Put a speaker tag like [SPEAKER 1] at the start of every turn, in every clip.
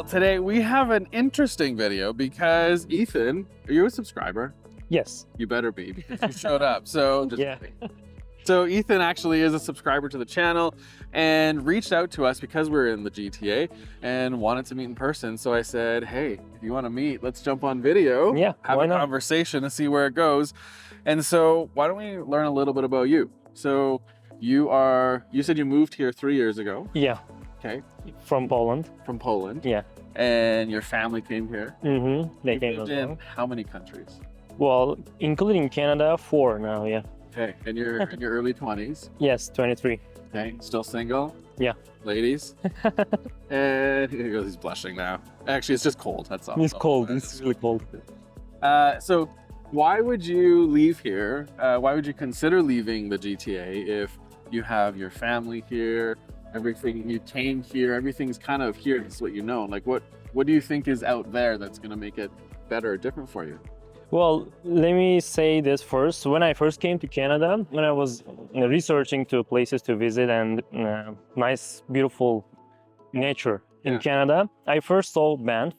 [SPEAKER 1] Well, today we have an interesting video because Ethan, are you a subscriber?
[SPEAKER 2] Yes.
[SPEAKER 1] You better be because you showed up. So just
[SPEAKER 2] Yeah.
[SPEAKER 1] kidding. So Ethan actually is a subscriber to the channel and reached out to us because we're in the GTA and wanted to meet in person. So I said, hey, if you want to meet, let's jump on video,
[SPEAKER 2] Yeah,
[SPEAKER 1] have
[SPEAKER 2] why
[SPEAKER 1] a
[SPEAKER 2] not?
[SPEAKER 1] conversation and see where it goes. And so why don't we learn a little bit about you? So you said you moved here 3 years ago.
[SPEAKER 2] Yeah.
[SPEAKER 1] Okay.
[SPEAKER 2] From Poland.
[SPEAKER 1] From Poland.
[SPEAKER 2] Yeah.
[SPEAKER 1] And your family came here.
[SPEAKER 2] Mm-hmm. They
[SPEAKER 1] You
[SPEAKER 2] came
[SPEAKER 1] lived
[SPEAKER 2] as
[SPEAKER 1] in
[SPEAKER 2] well.
[SPEAKER 1] how many countries?
[SPEAKER 2] Well, including Canada, 4 now, yeah.
[SPEAKER 1] Okay, and you're in your early 20s.
[SPEAKER 2] Yes, 23.
[SPEAKER 1] Okay, still single?
[SPEAKER 2] Yeah.
[SPEAKER 1] Ladies? And he's blushing now. Actually, it's just cold, that's all.
[SPEAKER 2] It's cold, it's really cold.
[SPEAKER 1] So why would you leave here? Why would you consider leaving the GTA if you have your family here, everything, you came here, everything's kind of here, it's what you know. Like what do you think is out there that's gonna make it better or different for you?
[SPEAKER 2] Well, let me say this first. When I first came to Canada, when I was researching to places to visit and nice, beautiful nature in Canada, I first saw Banff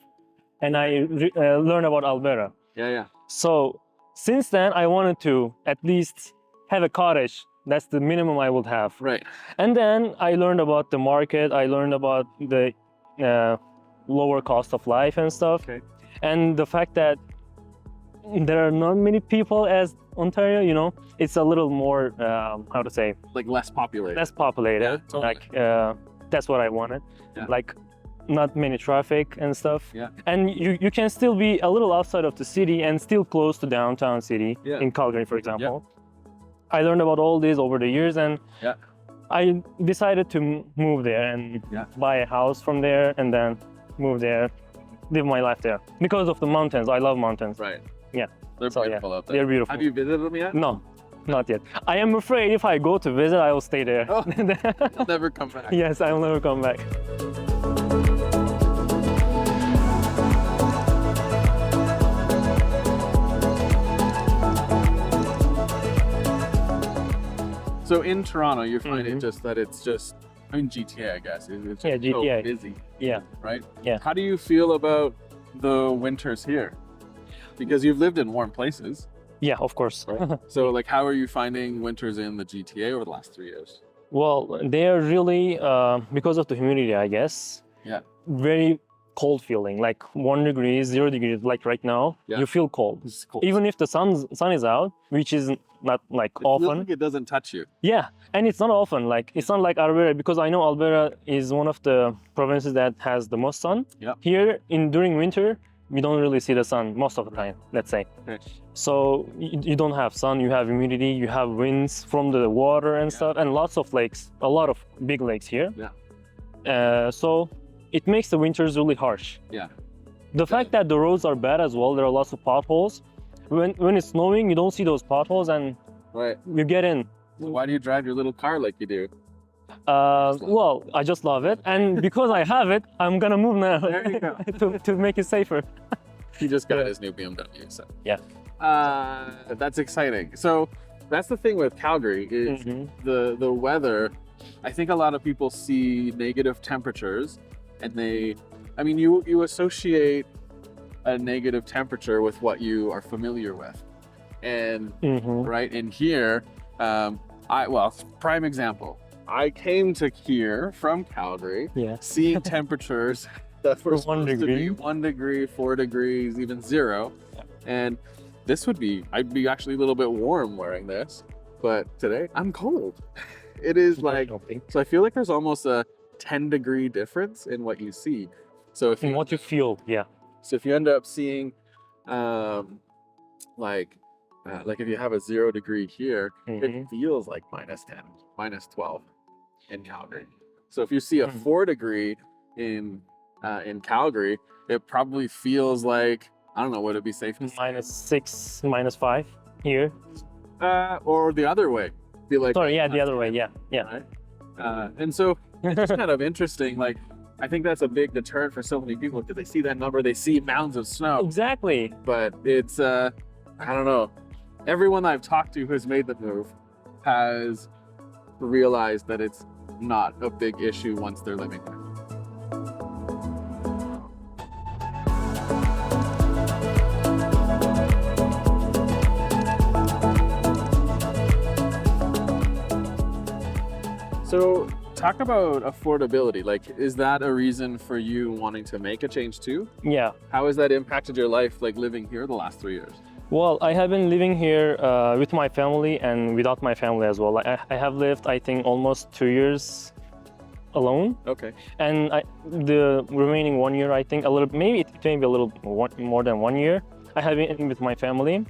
[SPEAKER 2] and I learned about Alberta.
[SPEAKER 1] Yeah.
[SPEAKER 2] So since then, I wanted to at least have a cottage. That's the minimum I would have.
[SPEAKER 1] Right.
[SPEAKER 2] And then I learned about the market. I learned about the lower cost of life and stuff.
[SPEAKER 1] Okay.
[SPEAKER 2] And the fact that there are not many people as Ontario, you know, it's a little more, how to say?
[SPEAKER 1] Like less populated.
[SPEAKER 2] Less populated.
[SPEAKER 1] Yeah, totally.
[SPEAKER 2] Like, that's what I wanted.
[SPEAKER 1] Yeah.
[SPEAKER 2] Like, not many traffic and stuff.
[SPEAKER 1] Yeah.
[SPEAKER 2] And you can still be a little outside of the city and still close to downtown city, in Calgary, for example. I learned about all this over the years and I decided to move there and buy a house from there and then move there, live my life there. Because of the mountains, I love mountains.
[SPEAKER 1] Right.
[SPEAKER 2] Yeah.
[SPEAKER 1] They're beautiful out there.
[SPEAKER 2] They're beautiful.
[SPEAKER 1] Have you visited them yet?
[SPEAKER 2] No, not yet. I am afraid if I go to visit, I will stay there.
[SPEAKER 1] Oh, you'll never come back.
[SPEAKER 2] Yes, I will never come back.
[SPEAKER 1] So in Toronto, you find it just that it's just, I mean, GTA, I guess. It's just
[SPEAKER 2] GTA.
[SPEAKER 1] so busy.
[SPEAKER 2] Yeah.
[SPEAKER 1] Right?
[SPEAKER 2] Yeah.
[SPEAKER 1] How do you feel about the winters here? Because you've lived in warm places.
[SPEAKER 2] Yeah, of course.
[SPEAKER 1] Right? So like, how are you finding winters in the GTA over the last 3 years?
[SPEAKER 2] Well, they are really, because of the humidity, I guess.
[SPEAKER 1] Yeah.
[SPEAKER 2] Very cold feeling, like 1 degree, 0 degrees, like right now, you feel cold.
[SPEAKER 1] It's cold.
[SPEAKER 2] Even if the sun is out, which is not like often.
[SPEAKER 1] Feels like it doesn't touch you.
[SPEAKER 2] Yeah, and it's not often, like it's not like Alberta, because I know Alberta is one of the provinces that has the most sun.
[SPEAKER 1] Yeah.
[SPEAKER 2] Here, during winter, we don't really see the sun most of the time, let's say.
[SPEAKER 1] Okay.
[SPEAKER 2] So you don't have sun, you have humidity, you have winds from the water and stuff, and lots of lakes, a lot of big lakes here.
[SPEAKER 1] Yeah.
[SPEAKER 2] So it makes the winters really harsh.
[SPEAKER 1] Yeah.
[SPEAKER 2] The fact that the roads are bad as well, there are lots of potholes. When it's snowing, you don't see those potholes and you get in.
[SPEAKER 1] So why do you drive your little car like you do?
[SPEAKER 2] Well, I just love it. And because I have it, I'm gonna move now.
[SPEAKER 1] There you go.
[SPEAKER 2] to make it safer.
[SPEAKER 1] He just got his new BMW, so.
[SPEAKER 2] Yeah.
[SPEAKER 1] That's exciting. So that's the thing with Calgary is the weather. I think a lot of people see negative temperatures and you associate a negative temperature with what you are familiar with. And right in here, prime example, I came to here from Calgary, seeing temperatures that were supposed to be 1 degree, 4 degrees, even 0. And this I'd be actually a little bit warm wearing this, but today I'm cold. It is like, so I feel like there's almost a 10-degree difference in what you see. So if
[SPEAKER 2] what you feel,
[SPEAKER 1] So if you end up seeing, like if you have a 0 degree here, it feels like -10, -12 in Calgary. So if you see a 4 degree in Calgary, it probably feels like, I don't know, would it be safe to say?
[SPEAKER 2] -6, -5 here.
[SPEAKER 1] Or the other way. Be like,
[SPEAKER 2] sorry, the other way, yeah.
[SPEAKER 1] Right? And so it's just kind of interesting. Like, I think that's a big deterrent for so many people because they see that number, they see mounds of snow.
[SPEAKER 2] Exactly.
[SPEAKER 1] But it's, I don't know. Everyone I've talked to who's made the move has realized that it's not a big issue once they're living there. So talk about affordability. Like, is that a reason for you wanting to make a change too?
[SPEAKER 2] Yeah.
[SPEAKER 1] How has that impacted your life, like living here the last 3 years?
[SPEAKER 2] Well, I have been living here with my family and without my family as well. Like, I have lived, I think, almost 2 years alone.
[SPEAKER 1] Okay.
[SPEAKER 2] And the remaining 1 year, I think, maybe it may be a little more than 1 year, I have been with my family.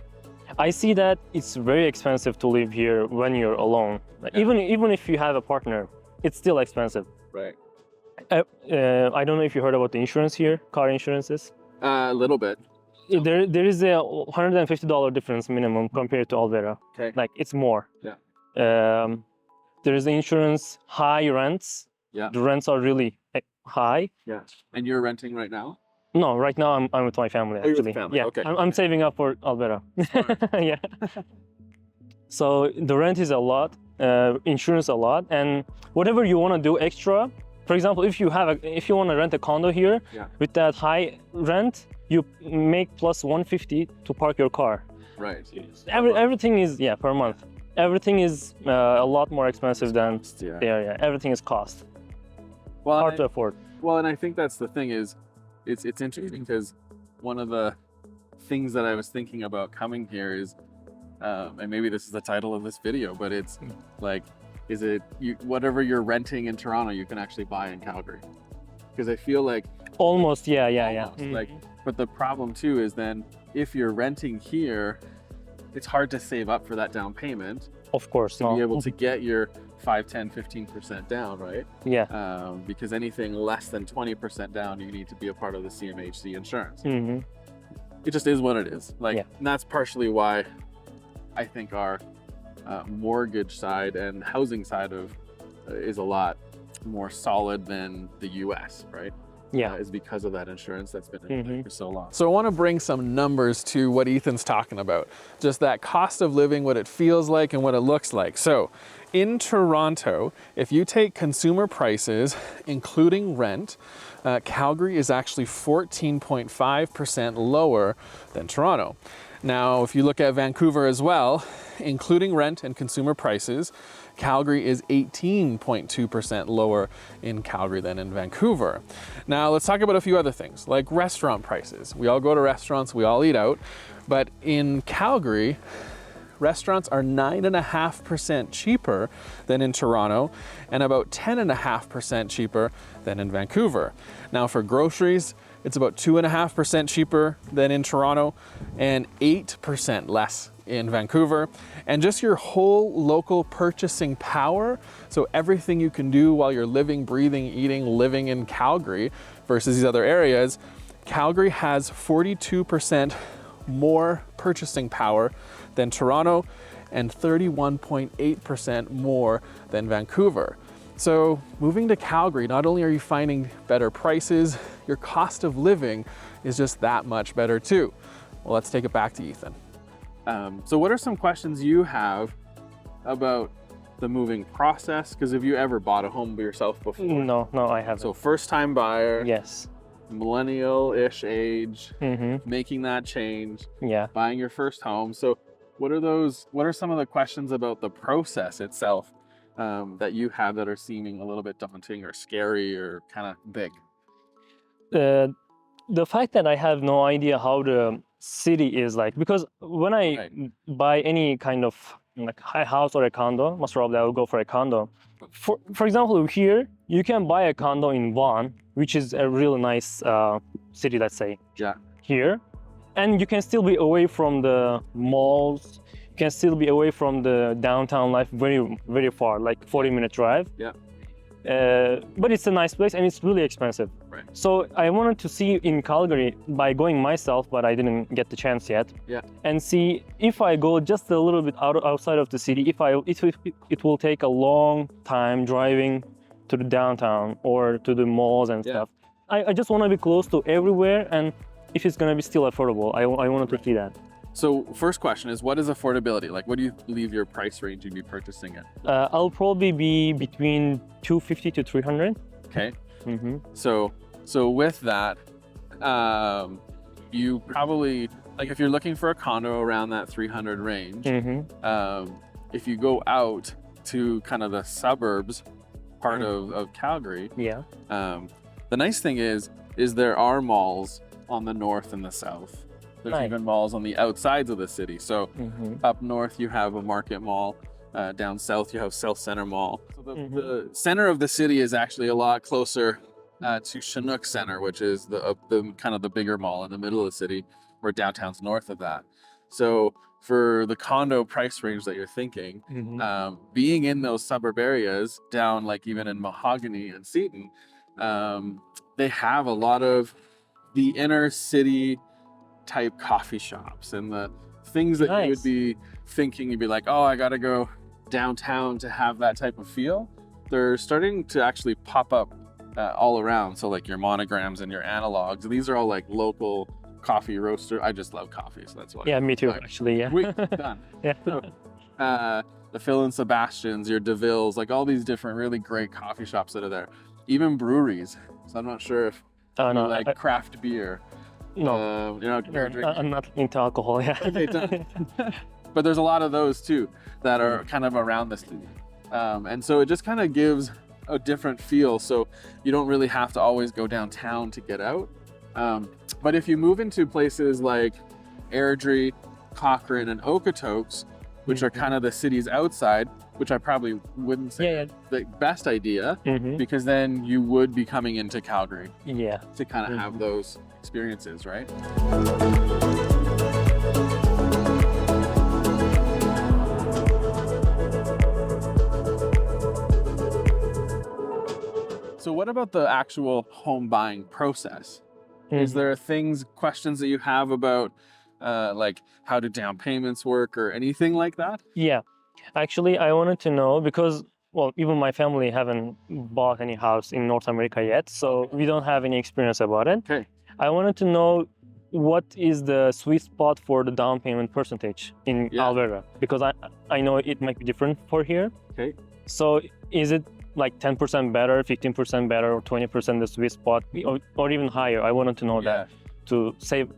[SPEAKER 2] I see that it's very expensive to live here when you're alone. Like, even if you have a partner, it's still expensive.
[SPEAKER 1] Right.
[SPEAKER 2] I don't know if you heard about the insurance here, car insurances.
[SPEAKER 1] A little bit.
[SPEAKER 2] There is a $150 difference minimum compared to Alberta.
[SPEAKER 1] Okay.
[SPEAKER 2] Like, it's more.
[SPEAKER 1] Yeah.
[SPEAKER 2] There is the insurance, high rents.
[SPEAKER 1] Yeah.
[SPEAKER 2] The rents are really high.
[SPEAKER 1] Yeah. And you're renting right now?
[SPEAKER 2] No, right now I'm with my family, actually.
[SPEAKER 1] You're with family.
[SPEAKER 2] Yeah.
[SPEAKER 1] Okay.
[SPEAKER 2] I'm saving up for Alberta. Yeah. So the rent is a lot, insurance a lot, and whatever you want to do extra. For example, if you want to rent a condo here, with that high rent, you make plus 150 to park your car.
[SPEAKER 1] Right.
[SPEAKER 2] Everything is per month. Everything is a lot more expensive than there. Yeah. Everything is cost.
[SPEAKER 1] Well,
[SPEAKER 2] hard to afford.
[SPEAKER 1] Well, and I think that's the thing is, it's interesting because one of the things that I was thinking about coming here is, and maybe this is the title of this video, but it's like, whatever you're renting in Toronto, you can actually buy in Calgary? Because I feel like
[SPEAKER 2] almost, yeah.
[SPEAKER 1] Like, but the problem too is then if you're renting here, it's hard to save up for that down payment.
[SPEAKER 2] Of course,
[SPEAKER 1] to be able to get your 5, 10, 15% down, right?
[SPEAKER 2] Yeah.
[SPEAKER 1] Because anything less than 20% down, you need to be a part of the CMHC insurance. It just is what it is. Like, and that's partially why I think our mortgage side and housing side is a lot more solid than the US, right?
[SPEAKER 2] Yeah.
[SPEAKER 1] Is because of that insurance that's been in place for so long. So I want to bring some numbers to what Ethan's talking about. Just that cost of living, what it feels like and what it looks like. So in Toronto, if you take consumer prices, including rent, Calgary is actually 14.5% lower than Toronto. Now, if you look at Vancouver as well, including rent and consumer prices, Calgary is 18.2% lower in Calgary than in Vancouver. Now, let's talk about a few other things, like restaurant prices. We all go to restaurants, we all eat out, but in Calgary, restaurants are 9.5% cheaper than in Toronto and about 10.5% cheaper than in Vancouver. Now, for groceries, it's about 2.5% cheaper than in Toronto and 8% less in Vancouver. And just your whole local purchasing power, so everything you can do while you're living, breathing, eating, living in Calgary versus these other areas, Calgary has 42% more purchasing power than Toronto and 31.8% more than Vancouver. So moving to Calgary, not only are you finding better prices, your cost of living is just that much better too. Well, let's take it back to Ethan. So what are some questions you have about the moving process? Because have you ever bought a home by yourself before?
[SPEAKER 2] No, I haven't.
[SPEAKER 1] So first time buyer.
[SPEAKER 2] Yes.
[SPEAKER 1] Millennial-ish age, making that change, buying your first home. So what are some of the questions about the process itself that you have that are seeming a little bit daunting or scary or kind of big?
[SPEAKER 2] The fact that I have no idea how the city is like, because when I buy any kind of like a house or a condo, most probably I will go for a condo. For example, here you can buy a condo in Vaughan, which is a really nice city, let's say.
[SPEAKER 1] Yeah.
[SPEAKER 2] Here, and you can still be away from the malls. You can still be away from the downtown life very, very far, like 40-minute drive.
[SPEAKER 1] Yeah.
[SPEAKER 2] But it's a nice place and it's really expensive.
[SPEAKER 1] Right.
[SPEAKER 2] So I wanted to see in Calgary by going myself, but I didn't get the chance yet.
[SPEAKER 1] Yeah.
[SPEAKER 2] And see if I go just a little bit outside of the city, it will take a long time driving to the downtown or to the malls and stuff. I just want to be close to everywhere, and if it's going to be still affordable, I wanted to see that.
[SPEAKER 1] So first question is, what is affordability? Like, what do you believe your price range you'd be purchasing at?
[SPEAKER 2] I'll probably be between 250 to 300.
[SPEAKER 1] Okay. So with that, you probably, like if you're looking for a condo around that 300 range, if you go out to kind of the suburbs, part of Calgary.
[SPEAKER 2] Yeah.
[SPEAKER 1] The nice thing is there are malls on the north and the south. There's even malls on the outsides of the city. So up north you have a market mall. Down south you have South Center Mall. So the center of the city is actually a lot closer to Chinook Center, which is the kind of the bigger mall in the middle of the city, where downtown's north of that. So for the condo price range that you're thinking, being in those suburb areas down like even in Mahogany and Seton, they have a lot of the inner city type coffee shops and the things that you would be thinking, you'd be like, oh, I gotta go downtown to have that type of feel. They're starting to actually pop up all around. So like your Monograms and your Analogs, these are all like local coffee roaster. I just love coffee, so that's why.
[SPEAKER 2] Yeah, me too, actually. Yeah.
[SPEAKER 1] Done.
[SPEAKER 2] Yeah.
[SPEAKER 1] So, the Phil and Sebastian's, your DeVille's, like all these different really great coffee shops that are there. Even breweries. So I'm not sure if you like craft beer.
[SPEAKER 2] No, I'm not into alcohol. Yeah.
[SPEAKER 1] Okay, done. But there's a lot of those too that are kind of around the city, and so it just kind of gives a different feel. So you don't really have to always go downtown to get out. But if you move into places like Airdrie, Cochrane, and Okotoks, which are kind of the cities outside, which I probably wouldn't say the best idea, because then you would be coming into Calgary to kind of have those experiences, right? So what about the actual home buying process? Is there questions that you have about like how do down payments work or anything like that?
[SPEAKER 2] Yeah, actually I wanted to know because, well, even my family haven't bought any house in North America yet, so we don't have any experience about it.
[SPEAKER 1] Okay.
[SPEAKER 2] I wanted to know what is the sweet spot for the down payment percentage in Alberta, because I know it might be different for here.
[SPEAKER 1] Okay.
[SPEAKER 2] So is it like 10% better, 15% better, or 20% the sweet spot, or even higher? I wanted to know that to save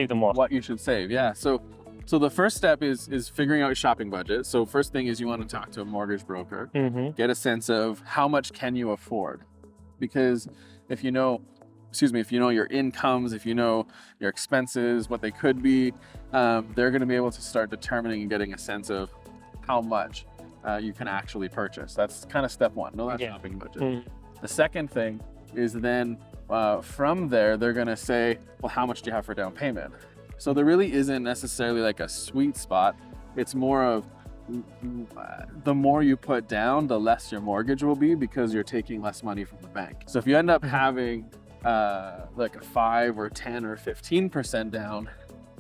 [SPEAKER 2] the most.
[SPEAKER 1] What you should save, yeah. So the first step is figuring out your shopping budget. So first thing is you want to talk to a mortgage broker, get a sense of how much can you afford, because if you know your incomes, if you know your expenses, what they could be, they're going to be able to start determining and getting a sense of how much you can actually purchase. That's kind of step one, know that shopping budget. The second thing is then from there, they're gonna say, well, how much do you have for down payment? So there really isn't necessarily like a sweet spot. It's more of the more you put down, the less your mortgage will be, because you're taking less money from the bank. So if you end up having like a 5 or 10 or 15% down,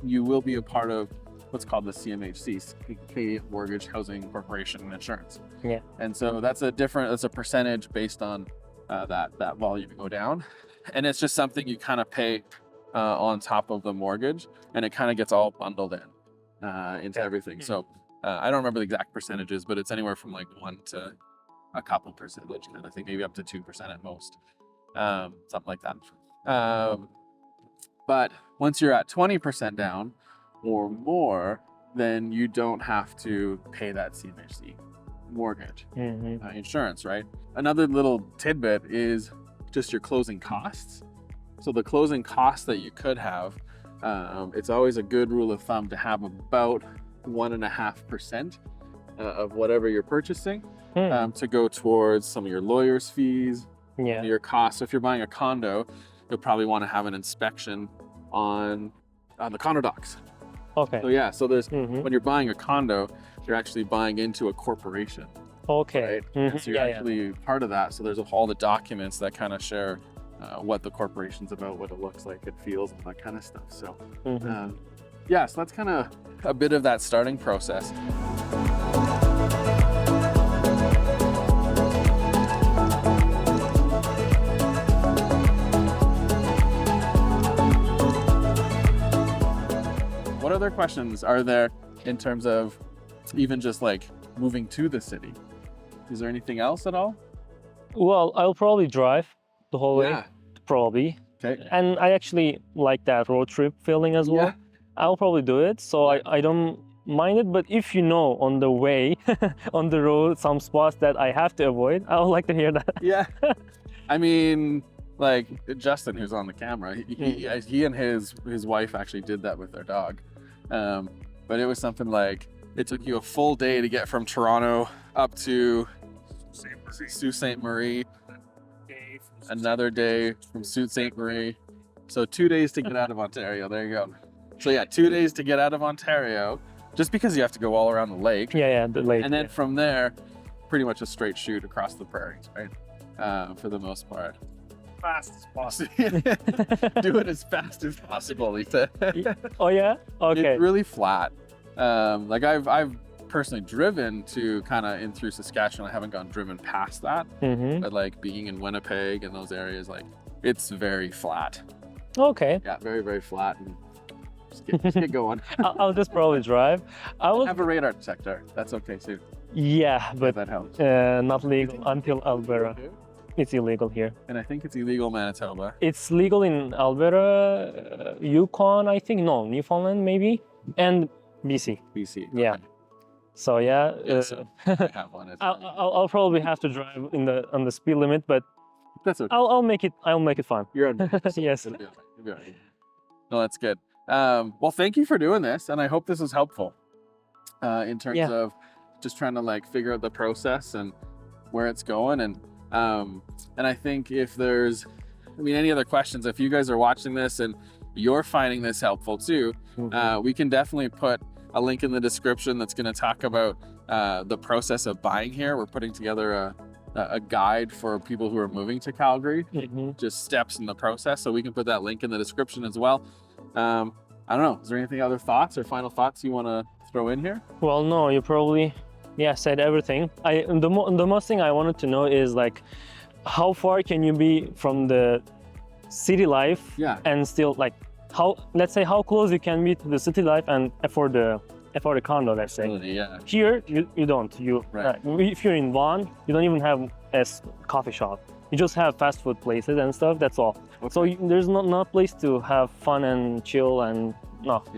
[SPEAKER 1] you will be a part of what's called the CMHC, Canadian Mortgage Housing Corporation and Insurance.
[SPEAKER 2] Yeah.
[SPEAKER 1] And so that's a percentage based on that volume go down. And it's just something you kind of pay on top of the mortgage, and it kind of gets all bundled in into everything. So I don't remember the exact percentages, but it's anywhere from like 1 to a couple percentage kind of thing, maybe up to 2% at most, something like that. But once you're at 20% down or more, then you don't have to pay that CMHC mortgage insurance, right? Another little tidbit is just your closing costs. So the closing costs that you could have, it's always a good rule of thumb to have about 1.5% of whatever you're purchasing to go towards some of your lawyer's fees, your costs. So if you're buying a condo, you'll probably want to have an inspection on the condo docs.
[SPEAKER 2] Okay.
[SPEAKER 1] So there's when you're buying a condo, you're actually buying into a corporation.
[SPEAKER 2] Okay.
[SPEAKER 1] Right? So you're actually part of that. So there's all the documents that kind of share what the corporation's about, what it looks like, it feels, and that kind of stuff. So so that's kind of a bit of that starting process. What other questions are there in terms of even just like moving to the city? Is there anything else at all?
[SPEAKER 2] Well, I'll probably drive the whole way, probably.
[SPEAKER 1] Okay.
[SPEAKER 2] And I actually like that road trip feeling as well. I'll probably do it, so I don't mind it, but if you know on the way, on the road, some spots that I have to avoid, I would like to hear that.
[SPEAKER 1] Yeah. I mean, like Justin, who's on the camera, he and his wife actually did that with their dog. But it was something like, it took you a full day to get from Toronto up to Sault Ste. Marie, another day from Sault Ste. Marie. So 2 days to get out of Ontario. There you go. So yeah, 2 days to get out of Ontario, just because you have to go all around the lake.
[SPEAKER 2] Yeah, the lake.
[SPEAKER 1] And then from there, pretty much a straight shoot across the prairies, right? For the most part.
[SPEAKER 3] Fast as possible.
[SPEAKER 1] Do it as fast as possible, he said.
[SPEAKER 2] Oh yeah? Okay.
[SPEAKER 1] It's really flat. Like I've personally driven to kind of in through Saskatchewan. I haven't driven past that. But like being in Winnipeg and those areas, like it's very flat.
[SPEAKER 2] Okay.
[SPEAKER 1] Yeah, very, very flat. And just get going.
[SPEAKER 2] I'll just probably drive. I will
[SPEAKER 1] have a radar detector. That's okay too.
[SPEAKER 2] Yeah, but
[SPEAKER 1] that helps.
[SPEAKER 2] Not legal until Alberta. It's illegal here.
[SPEAKER 1] And I think it's illegal in Manitoba.
[SPEAKER 2] It's legal in Alberta, Yukon, I think. No, Newfoundland maybe, and BC.
[SPEAKER 1] BC.
[SPEAKER 2] Yeah. Okay. So yeah.
[SPEAKER 1] So I have one.
[SPEAKER 2] I'll probably have to drive on the speed limit, but
[SPEAKER 1] that's okay.
[SPEAKER 2] I'll make it fun.
[SPEAKER 1] You're on.
[SPEAKER 2] Yes.
[SPEAKER 1] You'll be all right. No, that's good. Well, thank you for doing this, and I hope this is helpful in terms of just trying to like figure out the process and where it's going. And I think if there's, any other questions, if you guys are watching this and you're finding this helpful too, we can definitely put a link in the description that's going to talk about the process of buying here. We're putting together a guide for people who are moving to Calgary, just steps in the process. So we can put that link in the description as well. I don't know, is there anything other thoughts or final thoughts you want to throw in here?
[SPEAKER 2] Well, no, you probably said everything. The most thing I wanted to know is like, how far can you be from the city life and still like, let's say how close you can be to the city life and afford a condo, let's say.
[SPEAKER 1] Yeah.
[SPEAKER 2] Here, you don't. If you're in Vaughan, you don't even have a coffee shop. You just have fast food places and stuff, that's all. Okay. So there's not place to have fun and chill and not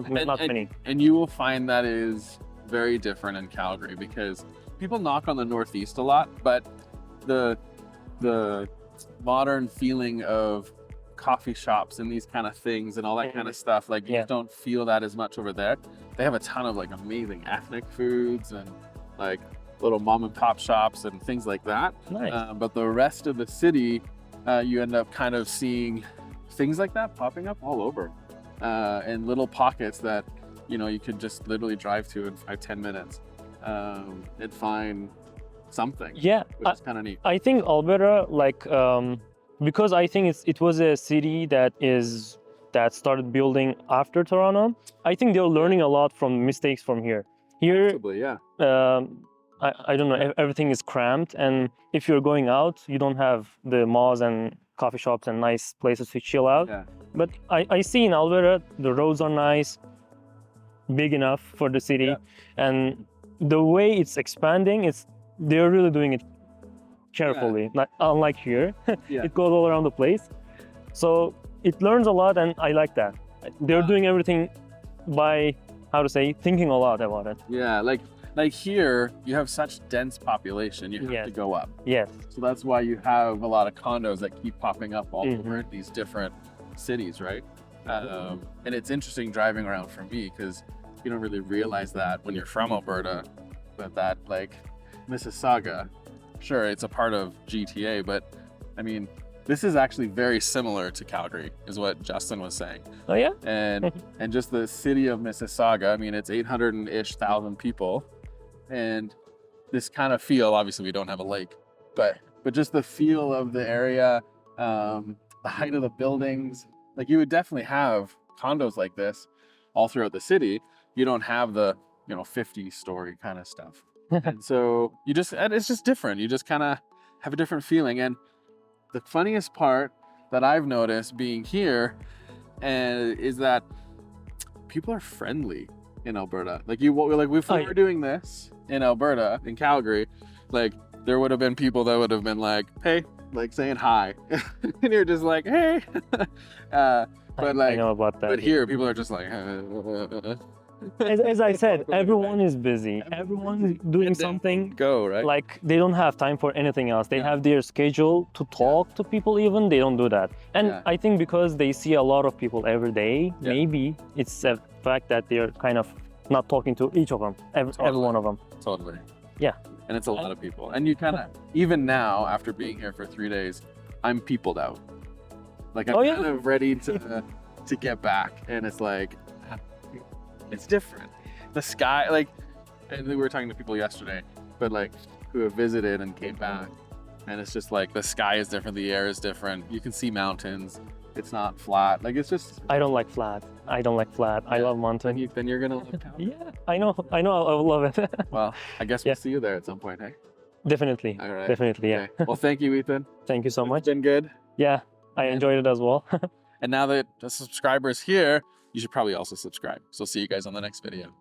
[SPEAKER 2] many.
[SPEAKER 1] And you will find that is very different in Calgary because people knock on the Northeast a lot, but the modern feeling of coffee shops and these kind of things and all that kind of stuff, like you don't feel that as much over there. They have a ton of like amazing ethnic foods and like little mom and pop shops and things like that.
[SPEAKER 2] Nice.
[SPEAKER 1] But the rest of the city, you end up kind of seeing things like that popping up all over in little pockets that you could just literally drive to in 5-10 minutes and find something.
[SPEAKER 2] Yeah,
[SPEAKER 1] which is kind of neat.
[SPEAKER 2] I think Alberta, like because I think it was a city that started building after Toronto. I think they're learning a lot from mistakes from here. Here,
[SPEAKER 1] possibly, yeah.
[SPEAKER 2] I don't know, everything is cramped, and if you're going out, you don't have the malls and coffee shops and nice places to chill out.
[SPEAKER 1] Yeah.
[SPEAKER 2] But I see in Alberta, the roads are nice, big enough for the city, and the way it's expanding, they're really doing it carefully, not unlike here. It goes all around the place. So it learns a lot, and I like that. They're doing everything by, thinking a lot about it.
[SPEAKER 1] Yeah, like here, you have such dense population, you have to go up.
[SPEAKER 2] Yes.
[SPEAKER 1] So that's why you have a lot of condos that keep popping up all over these different cities, right? And it's interesting driving around for me because you don't really realize that when you're from Alberta, that like Mississauga, sure, it's a part of GTA, but this is actually very similar to Calgary, is what Justin was saying.
[SPEAKER 2] Oh yeah?
[SPEAKER 1] And just the city of Mississauga, it's 800-ish thousand people. And this kind of feel, obviously we don't have a lake, but just the feel of the area, the height of the buildings, like you would definitely have condos like this all throughout the city. You don't have the, 50-story kind of stuff. And so it's just different. You just kind of have a different feeling. And the funniest part that I've noticed being here is that people are friendly in Alberta. Like if we were doing this in Alberta, in Calgary, like there would have been people that would have been like, hey, like saying hi. And you're just like, hey. But like,
[SPEAKER 2] I know about that.
[SPEAKER 1] But here people are just like,
[SPEAKER 2] as I said, everyone is busy. Everyone's doing something.
[SPEAKER 1] Go, right?
[SPEAKER 2] Like they don't have time for anything else. They have their schedule to talk to people even. They don't do that. And I think because they see a lot of people every day, maybe it's a fact that they're kind of not talking to each of them, every one of them.
[SPEAKER 1] Totally.
[SPEAKER 2] Yeah.
[SPEAKER 1] And it's a lot of people. And you kind of, even now, after being here for 3 days, I'm peopled out. Like I'm kind of ready to get back. And it's like, it's different. The sky, like, and we were talking to people yesterday, but like who have visited and came back. And it's just like the sky is different, the air is different. You can see mountains. It's not flat. Like it's just.
[SPEAKER 2] I don't like flat. I love mountain.
[SPEAKER 1] Then you're gonna love Calgary.
[SPEAKER 2] Yeah, I know. I will love it.
[SPEAKER 1] Well, I guess we'll see you there at some point, hey?
[SPEAKER 2] Definitely.
[SPEAKER 1] All right.
[SPEAKER 2] Definitely, yeah.
[SPEAKER 1] Okay. Well, thank you, Ethan.
[SPEAKER 2] Thank you so much.
[SPEAKER 1] It's been good.
[SPEAKER 2] Yeah, I enjoyed it as well.
[SPEAKER 1] And now that the subscriber's here, you should probably also subscribe. So see you guys on the next video.